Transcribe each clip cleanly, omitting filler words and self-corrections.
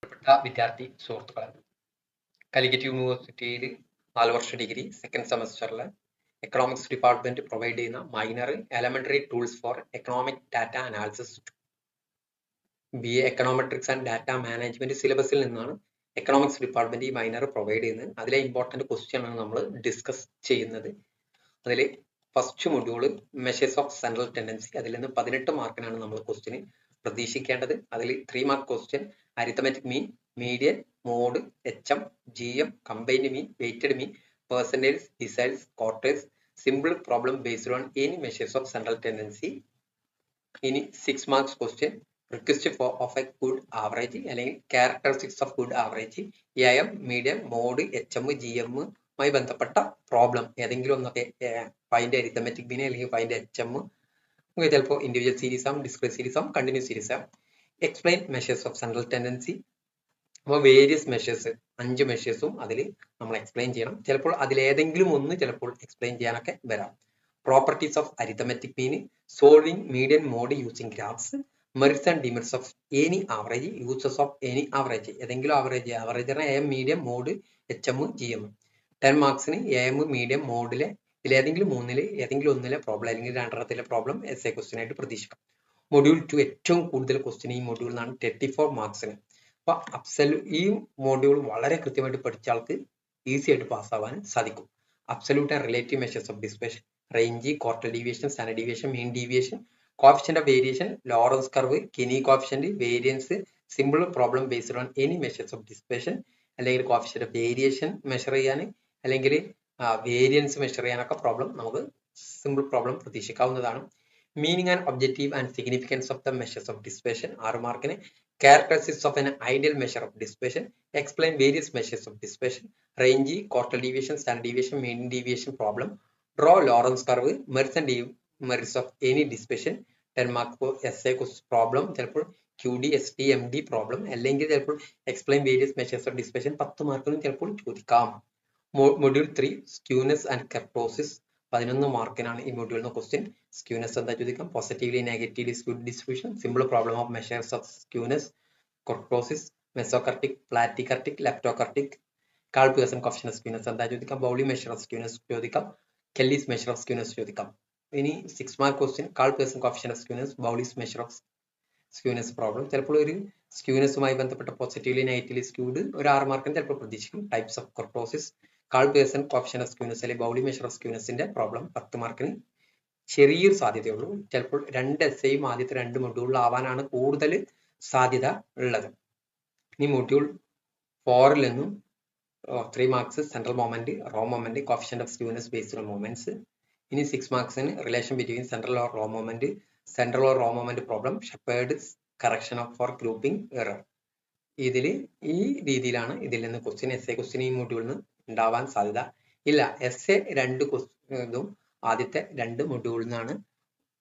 വിദ്യാർത്ഥി സുഹൃത്തുക്കളെ, കാലിക്കറ്റ് യൂണിവേഴ്സിറ്റിയിൽ 4 വർഷ ഡിഗ്രി സെക്കൻഡ് സെമസ്റ്ററിൽ എക്കണോമിക്സ് ഡിപ്പാർട്ട്മെന്റ് പ്രൊവൈഡ് ചെയ്യുന്ന minor elementary tools for economic data analysis BA econometrics and data management സിലബസിൽ നിന്നാണ് എക്കണോമിക്സ് ഡിപ്പാർട്ട്മെന്റ് ഈ മൈനർ പ്രൊവൈഡ് ചെയ്യുന്നത്. അതിലെ ഇമ്പോർട്ടന്റ് ക്വസ്റ്റ്യൻ ആണ് നമ്മൾ ഡിസ്കസ് ചെയ്യുന്നത്. അതിൽ first module measures of central tendency, അതിൽ നിന്ന് 18 മാർക്കിനാണ് നമ്മൾ ക്വസ്റ്റ്യൻ പ്രതീക്ഷിക്കേണ്ടത്. അതിൽ 3 mark question arithmetic mean, median, mode, HM, GM, combined mean, weighted mean, percentage, deciles, quarters, simple problem based on any measures of central tendency. ഇനി 6 marks question request for of a good average അല്ലെങ്കിൽ characteristics of good average, AM, medium, mode, HM, GM മായി ബന്ധപ്പെട്ട problem ഏതെങ്കിലും ഒന്നൊക്കെ find arithmetic mean അല്ലെങ്കിൽ find HM, ചിലപ്പോൾ individual series ആവും, discrete series ആവും, കണ്ടിന്യൂസ് സീരീസ് ആവും. Explain measures of central tendency. അപ്പോൾ വേരിയസ് മെഷേഴ്സ് 5 മെഷേഴ്സും അതിൽ നമ്മൾ എക്സ്പ്ലെയിൻ ചെയ്യണം. ചിലപ്പോൾ അതിലേതെങ്കിലും ഒന്ന് ചിലപ്പോൾ എക്സ്പ്ലെയിൻ ചെയ്യാനൊക്കെ വരാം. Properties of arithmetic mean, solving median mode using graphs, merits and demerits of any average, uses of any average, ഏതെങ്കിലും average, AM, medium, mode, HM, GM. 10 മാർക്സിന് AM, മീഡിയം, മോഡിലെ ഇതിലേതെങ്കിലും മൂന്നില് ഏതെങ്കിലും ഒന്നിലെ പ്രോബ്ലം അല്ലെങ്കിൽ രണ്ടെണ്ണത്തിലെ പ്രോബ്ലം essay ക്വസ്റ്റ്യൻ ആയിട്ട് പ്രതീക്ഷിക്കാം. മൊഡ്യൂൾ 2 ഏറ്റവും കൂടുതൽ ക്വസ്റ്റ്യൻ ഈ മൊഡ്യൂളിൽ നിന്നാണ് 34 മാർക്സിന്. അപ്പൊ ഈ മൊഡ്യൂൾ വളരെ കൃത്യമായിട്ട് പഠിച്ച ആൾക്ക് ഈസി ആയിട്ട് പാസ്സാവാൻ സാധിക്കും. Absolute and relative measures of dispersion, range, quarter deviation, standard deviation, mean deviation, coefficient of variation, Lorenz curve, Gini coefficient, variance, simple problem based on any measures of dispersion, അല്ലെങ്കിൽ coefficient of variation measure ചെയ്യാൻ അല്ലെങ്കിൽ variance measure ചെയ്യാനൊക്കെ problem നമുക്ക് simple problem പ്രതീക്ഷിക്കാവുന്നതാണ്. Meaning and objective and significance of the measures of dispersion 6 മാർക്കിന്. Characteristics of an ideal measure of dispersion, explain various measures of dispersion, range, quarter deviation, standard deviation, mean deviation problem, draw Lorentz curve, merits and demerits of any dispersion. 10 mark essay problem, ചിലപ്പോൾ QD, ST, MD problem, അല്ലെങ്കിൽ ചിലപ്പോൾ explain various measures of dispersion 10 മാർക്കിനും ചിലപ്പോൾ ചോദിക്കാം. Module 3 skewness and kurtosis 11 മാർക്കിനാണ് ഈ മൊഡ്യൂളിന് question. Skewness എന്താ ചോദിക്കാം, positively negatively skewed distribution, simple problem of measures of skewness, kurtosis, mesokurtic, platykurtic, leptokurtic, Karl Pearson coefficient of skewness എന്താ ചോദിക്കാം, ബൗളി മെഷർ ഓഫ് സ്ക്യൂനെസ് ചോദിക്കാം, കെല്ലീസ് മെഷർ ഓഫ് സ്ക്യൂനെസ് ചോദിക്കാം. ഇനി 6 മാർക്ക് question Karl Pearson coefficient of skewness, Bowley's measure of skewness problem. ചിലപ്പോൾ ഒരു സ്ക്യൂനെസുമായി ബന്ധപ്പെട്ട positively negatively squid ഒരു 6 മാർക്കിന് ചിലപ്പോൾ പ്രതീക്ഷിക്കും. Types of kurtosis, Karl Pearson coefficient of skewness അല്ലെങ്കിൽ ബൗളി മെഷർ ഓഫ് സ്ക്യൂനെസിന്റെ പ്രോബ്ലം 10 മാർക്കിന് ചെറിയൊരു സാധ്യതയുള്ളൂ. ചിലപ്പോൾ 2 എസ്സേയും ആദ്യത്തെ 2 മൊഡ്യൂളിലാവാനാണ് കൂടുതൽ സാധ്യത ഉള്ളത്. ഇനി മൊഡ്യൂൾ 4 നിന്നും 3 marks central moment, raw moment, coefficient of skewness based on moments. ഇനി 6 മാർക്സിന് relation between central or raw moment, central or raw moment problem, Sheppard correction of for grouping error. ഈ രീതിയിലാണ് ഇതിൽ നിന്ന് ക്വസ്റ്റ്യൻ എസ്സേ ക്വസ്റ്റ്യൻ ഈ മൊഡ്യൂളിൽ നിന്ന് ഉണ്ടാവാൻ സാധ്യത ഇല്ല. എസ്സേ 2 ഇതും ആദ്യത്തെ 2 മൊഡ്യൂളിൽ നിന്നാണ്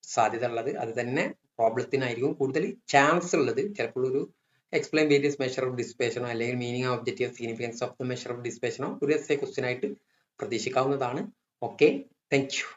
സാധ്യത ഉള്ളത്. അത് തന്നെ പ്രോബ്ലത്തിനായിരിക്കും കൂടുതൽ ചാൻസ് ഉള്ളത്. ചിലപ്പോൾ ഒരു എക്സ്പ്ലെയിൻ വേരിയസ് മെഷർ ഓഫ് ഡിസ്പേഷനോ അല്ലെങ്കിൽ meaning of objective significance of the measure of ഡിസ്പേഷനോ ഒരു എസ്സേ ക്വസ്റ്റ്യൻ ആയിട്ട് പ്രതീക്ഷിക്കാവുന്നതാണ്. Okay, thank U.